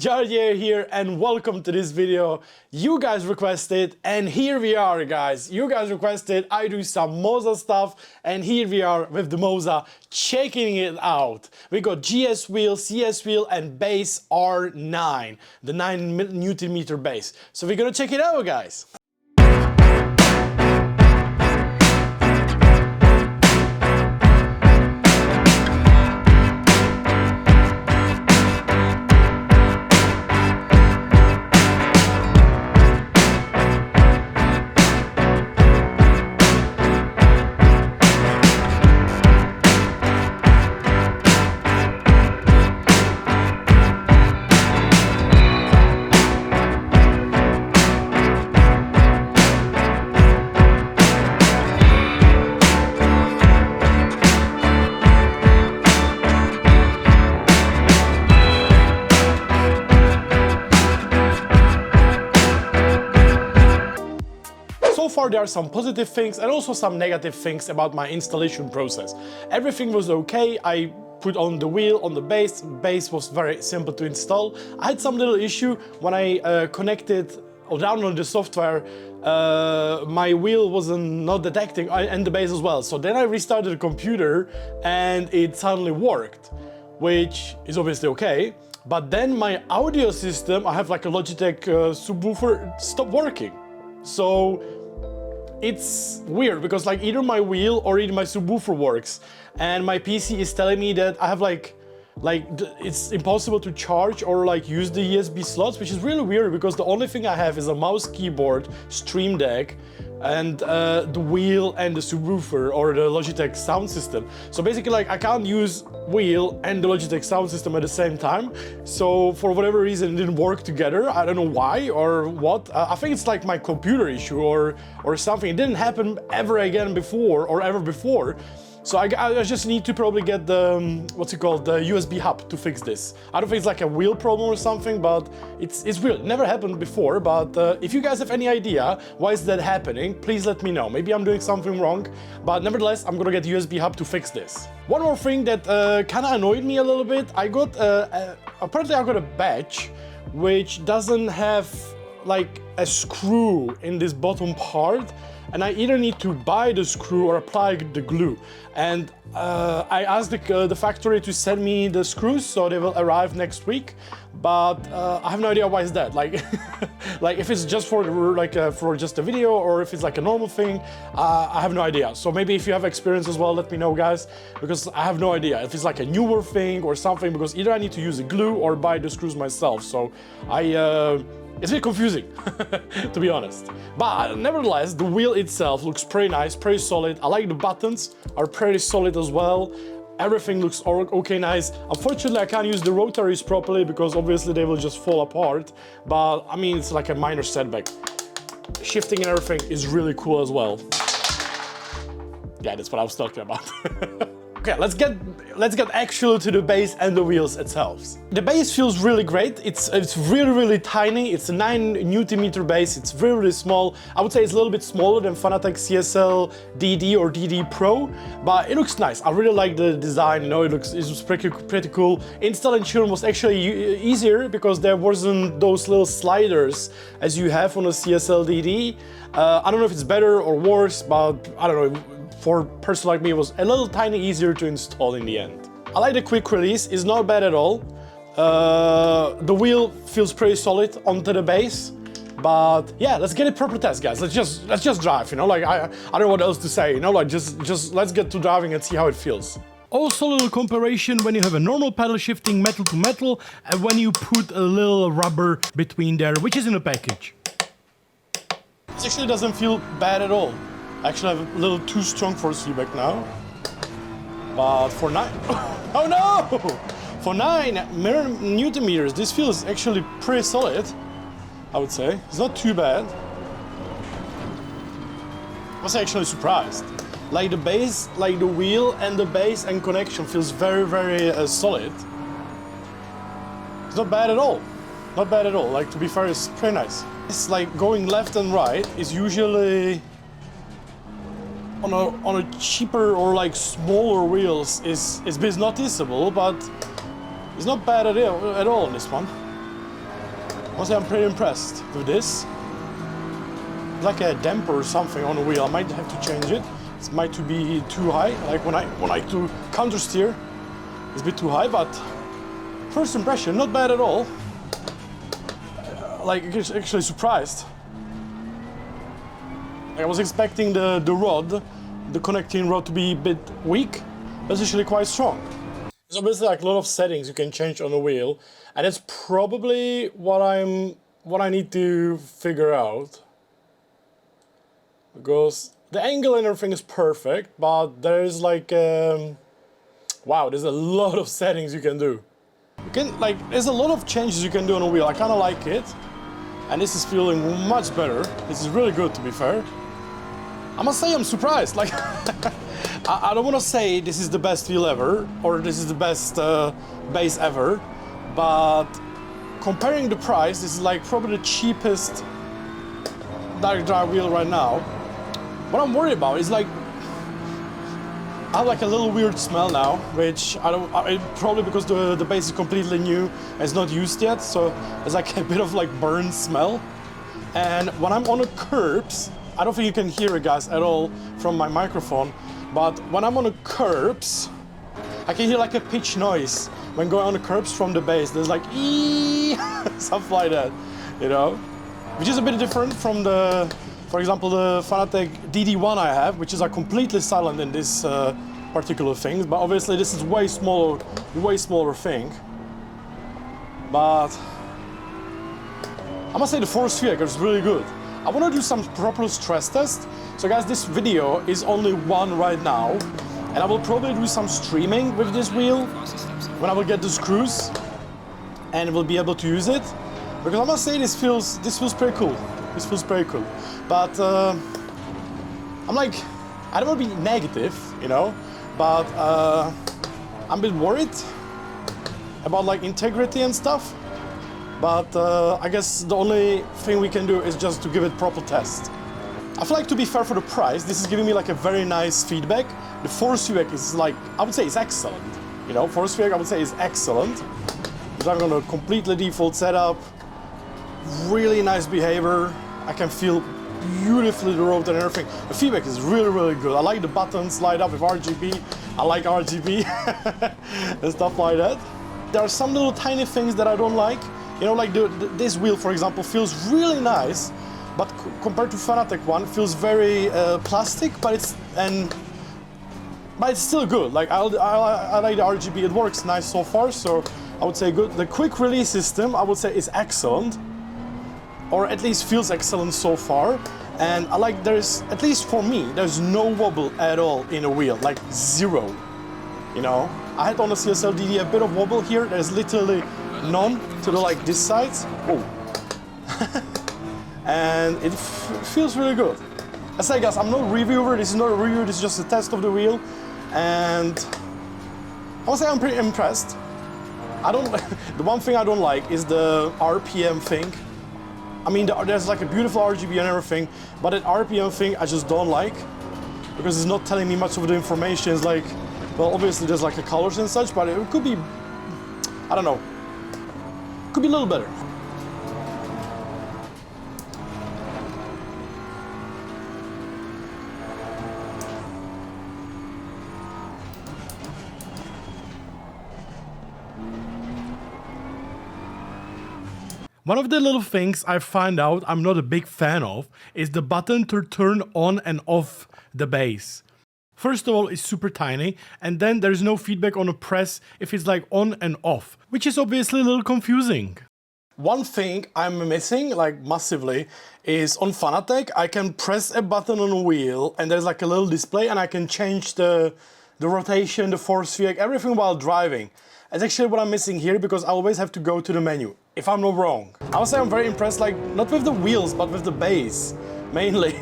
Jardier here and welcome to this video. You guys requested and here we are, guys. You guys requested I do some Moza stuff and here we are with the Moza checking it out. We got GS wheel, CS wheel and base R9, the 9 Newton meter base. So we're gonna check it out, guys. So far there are some positive things and also some negative things about my installation process. Everything was okay. I put on the wheel, on the base. Base was very simple to install. I had some little issue when I connected or downloaded the software. My wheel wasn't not detecting and the base as well. So then I restarted the computer and it suddenly worked, which is obviously okay. But then my audio system, I have like a Logitech subwoofer, stopped working. So it's weird because like either my wheel or either my subwoofer works and my PC is telling me that I have like it's impossible to charge or like use the USB slots, which is really weird because the only thing I have is a mouse, keyboard, Stream Deck and the wheel and the subwoofer or the Logitech sound system. So basically like I can't use wheel and the Logitech sound system at the same time. So for whatever reason it didn't work together. I don't know why or what. I think it's like my computer issue or something. It didn't happen ever again before or ever before. So I just need to probably get the, what's it called, the USB hub to fix this. I don't think it's like a wheel problem or something, but it's weird. It never happened before, but if you guys have any idea why is that happening, please let me know. Maybe I'm doing something wrong, but nevertheless, I'm gonna get the USB hub to fix this. One more thing that kind of annoyed me a little bit, I got, apparently I got a badge which doesn't have like a screw in this bottom part. And I either need to buy the screw or apply the glue. And I asked the factory to send me the screws, so they will arrive next week. But I have no idea why is that. Like, like if it's just for for just a video or if it's like a normal thing, I have no idea. So maybe if you have experience as well, let me know, guys, because I have no idea if it's like a newer thing or something. Because either I need to use a glue or buy the screws myself. So it's a bit confusing, to be honest. But nevertheless, the wheel itself looks pretty nice, pretty solid. I like the buttons, are pretty solid as well. Everything looks okay, nice. Unfortunately, I can't use the rotaries properly because obviously they will just fall apart. But I mean, it's like a minor setback. Shifting and everything is really cool as well. Yeah, that's what I was talking about. Okay, let's get actually to the base and the wheels itself. The base feels really great. It's really tiny. It's a 9 Newton meter base. It's really small. I would say it's a little bit smaller than Fanatec CSL DD or DD Pro, but it looks nice. I really like the design. You know, it was pretty cool. Installation was actually easier because there wasn't those little sliders as you have on a CSL DD. I don't know if it's better or worse, but I don't know. For a person like me, it was a little tiny easier to install in the end. I like the quick release, it's not bad at all. The wheel feels pretty solid onto the base. But yeah, let's get a proper test, guys. Let's just drive, you know, like I don't know what else to say, you know, like just let's get to driving and see how it feels. Also a little comparison when you have a normal paddle shifting metal to metal and when you put a little rubber between there, which is in a package. It actually doesn't feel bad at all. Actually, I'm a little too strong for a seatback now. But for 9... Oh no! For 9 Newton meters, this feels actually pretty solid, I would say. It's not too bad. I was actually surprised. Like the base, like the wheel and the base and connection feels very solid. It's not bad at all. Not bad at all. Like, to be fair, it's pretty nice. It's like going left and right is usually on a cheaper or like smaller wheels is a bit noticeable, but it's not bad at all on this one. Honestly, I'm pretty impressed with this. It's like a damper or something on the wheel. I might have to change it. It might be too high. Like when I do counter steer, it's a bit too high. But first impression, not bad at all. Like actually surprised. I was expecting the rod, the connecting rod, to be a bit weak, but it's actually quite strong. There's obviously like a lot of settings you can change on the wheel, and it's probably what I need to figure out. Because the angle and everything is perfect, but there's like wow, there's a lot of settings you can do. There's a lot of changes you can do on the wheel. I kind of like it, and this is feeling much better. This is really good, to be fair. I must say I'm surprised. Like, I don't want to say this is the best wheel ever, or this is the best base ever, but comparing the price, this is like probably the cheapest direct drive wheel right now. What I'm worried about is like, I have like a little weird smell now, which probably because the base is completely new and it's not used yet, so there's like a bit of like burn smell. And when I'm on the curbs, I don't think you can hear it, guys, at all from my microphone, but when I'm on the curbs, I can hear like a pitch noise when going on the curbs from the base. There's like ee stuff like that, you know, which is a bit different from for example, the Fanatec DD1 I have, which is like completely silent in this particular thing. But obviously this is way smaller thing. But I must say the force feedback is really good. I want to do some proper stress test. So guys, this video is only one right now, and I will probably do some streaming with this wheel when I will get the screws and will be able to use it. Because I must say this feels pretty cool. This feels pretty cool. But I'm like, I don't want to be negative, you know, but I'm a bit worried about like integrity and stuff. But I guess the only thing we can do is just to give it proper test. I feel like, to be fair, for the price, this is giving me like a very nice feedback. The force feedback is like, I would say it's excellent. You know, force feedback I would say is excellent. Because I'm on a completely default setup. Really nice behavior. I can feel beautifully the road and everything. The feedback is really, really good. I like the buttons light up with RGB. I like RGB and stuff like that. There are some little tiny things that I don't like. You know, like this wheel, for example, feels really nice, but compared to Fanatec one, it feels very plastic, but it's still good. Like I like the RGB. It works nice so far, so I would say good. The quick release system, I would say, is excellent, or at least feels excellent so far. And I like, there's, at least for me, there's no wobble at all in a wheel, like zero. You know, I had on the CSL DD a bit of wobble here. There's literally none to the like this side. Oh. And it feels really good. I say, guys, I'm not a reviewer. This is not a review. This is just a test of the wheel, and I would say I'm pretty impressed. The one thing I don't like is the RPM thing. I mean, there's like a beautiful RGB and everything, but that RPM thing I just don't like, because it's not telling me much of the information. It's like, well, obviously there's like the colors and such, but it could be, I don't know, could be a little better. One of the little things I find out I'm not a big fan of is the button to turn on and off the bass. First of all, it's super tiny, and then there's no feedback on the press if it's like on and off, which is obviously a little confusing. One thing I'm missing, like massively, is on Fanatec, I can press a button on a wheel and there's like a little display and I can change the rotation, the force feedback, everything while driving. That's actually what I'm missing here, because I always have to go to the menu, if I'm not wrong. I would say I'm very impressed, like, not with the wheels, but with the bass, mainly.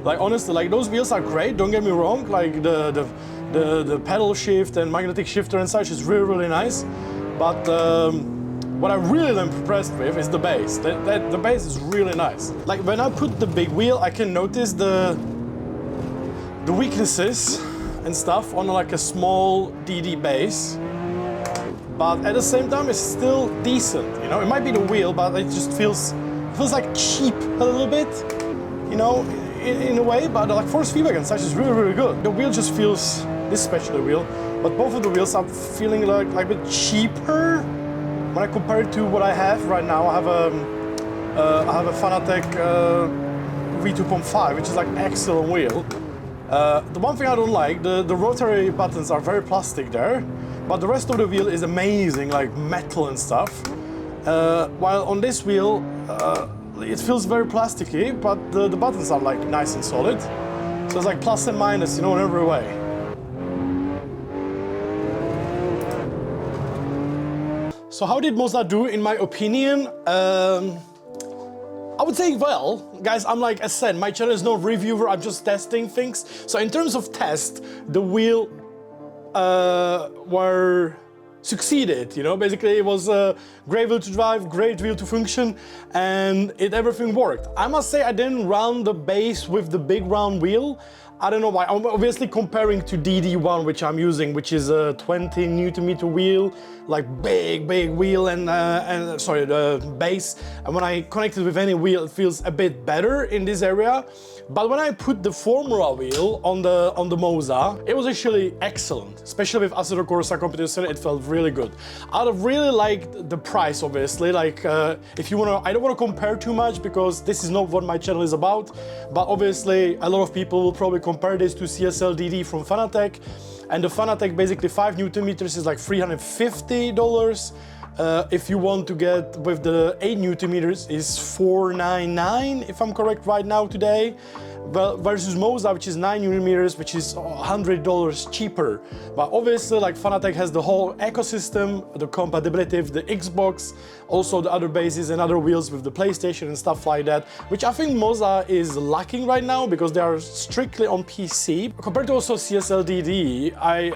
Like, honestly, like, those wheels are great, don't get me wrong. Like, the pedal shift and magnetic shifter and such is really, really nice. But what I really am impressed with is the bass. The bass is really nice. Like, when I put the big wheel, I can notice the weaknesses and stuff on like a small DD bass. but at the same time it's still decent, you know. It might be the wheel, but it just feels like cheap a little bit, you know, in a way, but like force feedback and such is really, really good. The wheel just feels, this especially wheel, but both of the wheels are feeling like a bit cheaper when I compare it to what I have right now. I have a Fanatec V2.5, which is like excellent wheel. The one thing I don't like, the rotary buttons are very plastic there, but the rest of the wheel is amazing, like metal and stuff. While on this wheel, it feels very plasticky, but the buttons are like nice and solid. So it's like plus and minus, you know, in every way. So how did Moza do, in my opinion? I would say, well, guys, I'm like I said, my channel is no reviewer, I'm just testing things. So in terms of test, the wheel were succeeded, you know. Basically it was a great wheel to drive, great wheel to function, and everything worked. I must say I didn't run the base with the big round wheel. I don't know why. I'm obviously comparing to DD1, which I'm using, which is a 20 Nm wheel, like big wheel, and sorry, the base. And when I connect it with any wheel, it feels a bit better in this area. But when I put the Formula wheel on the Moza, it was actually excellent, especially with Assetto Corsa competition. It felt really good. I really liked the price, obviously. Like, if you wanna, I don't wanna compare too much because this is not what my channel is about. But obviously, a lot of people will probably compare this to CSL DD from Fanatec, and the Fanatec basically 5 Nm is like $350. If you want to get with the 8 Nm is $499, if I'm correct right now today. Well, versus Moza, which is 9 Nm, which is $100 cheaper. But obviously, like, Fanatec has the whole ecosystem, the compatibility with the Xbox, also the other bases and other wheels with the PlayStation and stuff like that, which I think Moza is lacking right now because they are strictly on PC. Compared to also CSL DD, I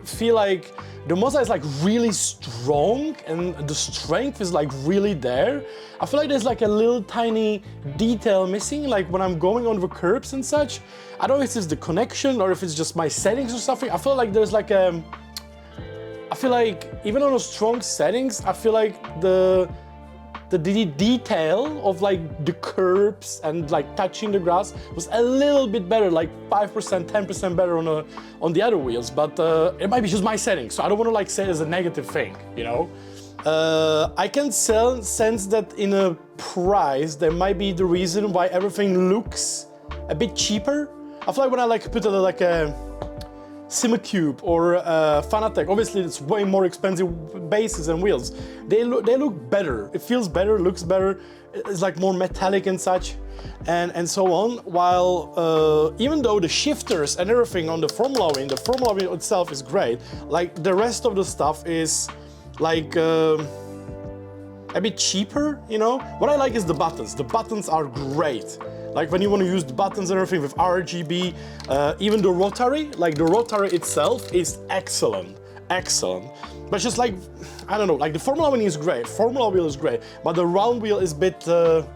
feel like the Moza is like really strong and the strength is like really there. I feel like there's like a little tiny detail missing, like when I'm going on the curbs and such. I don't know if it's the connection or if it's just my settings or something. I feel like there's like I feel like even on the strong settings, I feel like the detail of like the curbs and like touching the grass was a little bit better, like 5%, 10% better on the other wheels. But it might be just my settings, so I don't want to like say it as a negative thing, you know. I can sense that in a price there might be the reason why everything looks a bit cheaper. I feel like when I like put a Simucube or Fanatec, obviously it's way more expensive bases and wheels. They look better. It feels better, looks better. It's like more metallic and such, and so on. While even though the shifters and everything on the Formula wheel itself is great, like the rest of the stuff is like a bit cheaper, you know. What I like is the buttons. The buttons are great. Like when you want to use the buttons and everything with RGB, even the rotary, like the rotary itself is excellent, excellent. But just like, I don't know, like the Formula wheel is great, Formula wheel is great, but the round wheel is a bit, it's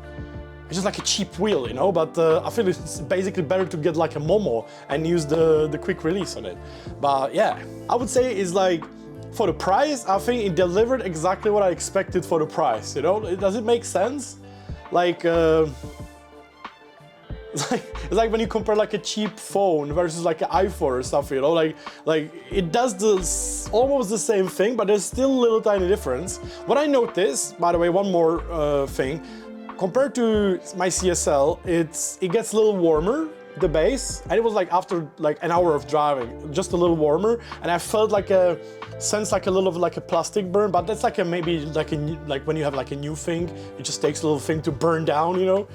just like a cheap wheel, you know. But I feel it's basically better to get like a Momo and use the quick release on it. But yeah, I would say it's like, for the price, I think it delivered exactly what I expected for the price, you know. Does it make sense? Like, it's like when you compare like a cheap phone versus like an iPhone or stuff, you know, like it does almost the same thing, but there's still a little tiny difference. What I noticed, by the way, one more thing, compared to my CSL, it gets a little warmer, the base, and it was like after like an hour of driving, just a little warmer, and I felt like a sense like a little of like a plastic burn, but that's like a maybe like when you have like a new thing, it just takes a little thing to burn down, you know.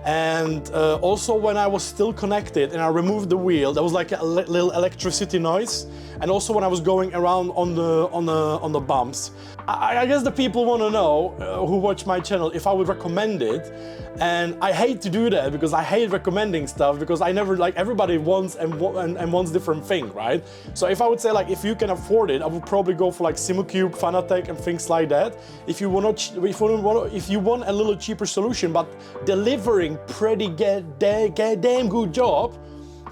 And also when I was still connected and I removed the wheel, there was like a little electricity noise. And also when I was going around on the bumps. I guess the people want to know who watch my channel if I would recommend it. And I hate to do that because I hate recommending stuff because I never, like, everybody wants and wants different thing, right? So if I would say like if you can afford it, I would probably go for like Simucube, Fanatec and things like that. If you want a little cheaper solution but delivering pretty damn good job,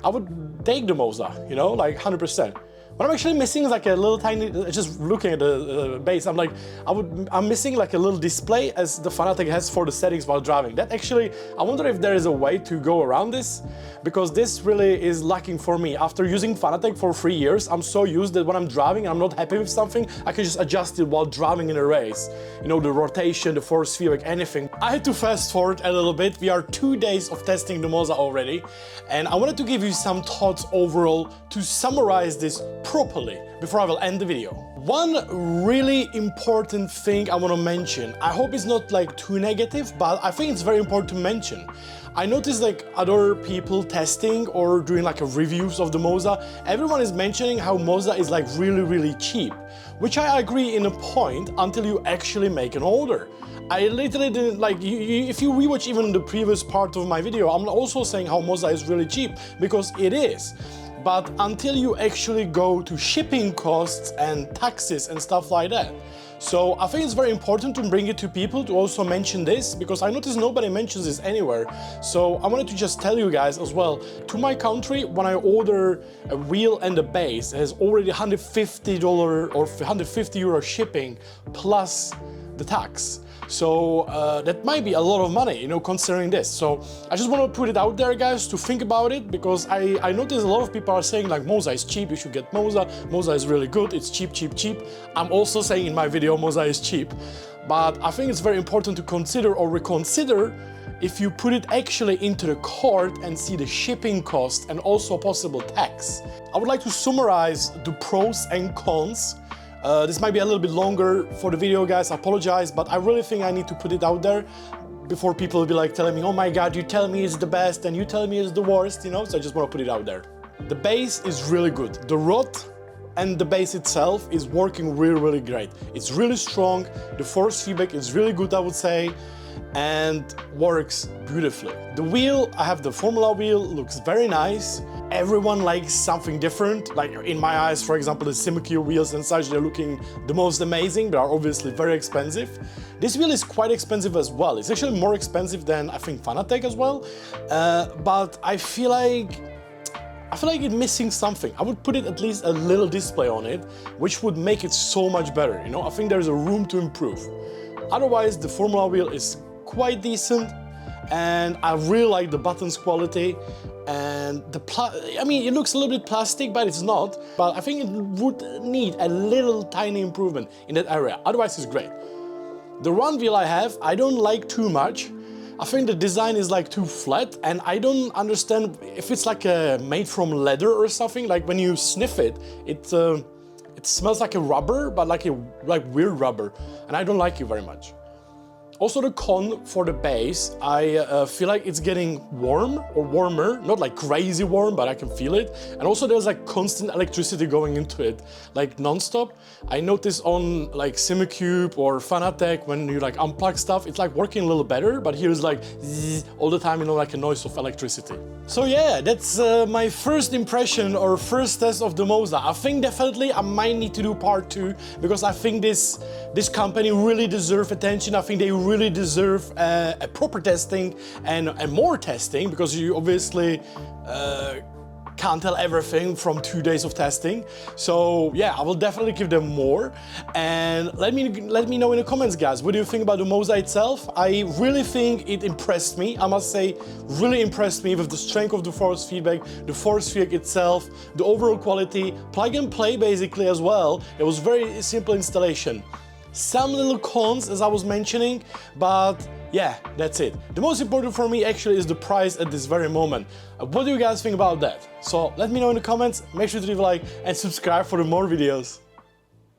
I would take the Moza, you know, like 100%. What I'm actually missing is like a little tiny, just looking at the base, I'm like, I'm missing like a little display as the Fanatec has for the settings while driving. That actually, I wonder if there is a way to go around this, because this really is lacking for me. After using Fanatec for 3 years, I'm so used that when I'm driving and I'm not happy with something, I can just adjust it while driving in a race. You know, the rotation, the force feedback, anything. I had to fast forward a little bit. We are 2 days of testing the Moza already, and I wanted to give you some thoughts overall to summarize this properly before I will end the video. One really important thing I want to mention, I hope it's not like too negative, but I think it's very important to mention. I noticed like other people testing or doing like reviews of the Moza, everyone is mentioning how Moza is like really cheap, which I agree in a point until you actually make an order. I literally didn't like, if you rewatch even the previous part of my video, I'm also saying how Moza is really cheap, because it is. But until you actually go to shipping costs and taxes and stuff like that. So I think it's very important to bring it to people to also mention this, because I notice nobody mentions this anywhere. So I wanted to just tell you guys as well, to my country, when I order a wheel and a base, it has already $150 or €150 shipping plus the tax. So that might be a lot of money, you know, considering this. So I just want to put it out there, guys, to think about it, because I notice a lot of people are saying like Moza is cheap, you should get Moza. Moza is really good, it's cheap. I'm also saying in my video Moza is cheap. But I think it's very important to consider or reconsider if you put it actually into the cart and see the shipping cost and also possible tax. I would like to summarize the pros and cons. This might be a little bit longer for the video, guys, I apologize, but I really think I need to put it out there before people will be like telling me, oh my god, you tell me it's the best and you tell me it's the worst, you know, so I just want to put it out there. The base is really good. The rod and the base itself is working really great. It's really strong, the force feedback is really good, I would say, and works beautifully. The wheel, I have the Formula wheel, looks very nice. Everyone likes something different. Like in my eyes, for example, the Simucube wheels and such, they're looking the most amazing, but are obviously very expensive. This wheel is quite expensive as well. It's actually more expensive than I think Fanatec as well. But I feel like it's missing something. I would put it at least a little display on it, which would make it so much better. You know, I think there's a room to improve. Otherwise, the Formula wheel is quite decent, and I really like the buttons quality. And I mean, it looks a little bit plastic, but it's not. But I think it would need a little tiny improvement in that area. Otherwise, it's great. The one wheel I have, I don't like too much. I think the design is like too flat, and I don't understand if it's like made from leather or something. Like when you sniff it, it smells like a rubber, but like weird rubber, and I don't like it very much. Also, the con for the base, I feel like it's getting warm or warmer, not like crazy warm, but I can feel it. And also there's like constant electricity going into it, like non-stop. I notice on like Simucube or Fanatec, when you like unplug stuff, it's like working a little better, but here's like zzz, all the time, you know, like a noise of electricity. So yeah, that's my first impression or first test of the Moza. I think definitely I might need to do part 2, because I think this company really deserves attention. I think they really deserve a proper testing and more testing, because you obviously can't tell everything from 2 days of testing. So yeah, I will definitely give them more. And let me know in the comments, guys, what do you think about the Moza itself? I really think it impressed me. I must say, really impressed me with the strength of the force feedback, the force feedback itself, the overall quality, plug and play basically as well. It was very simple installation. Some little cons, as I was mentioning, but yeah, that's it. The most important for me actually is the price at this very moment. What do you guys think about that? So let me know in the comments, make sure to leave a like and subscribe for more videos.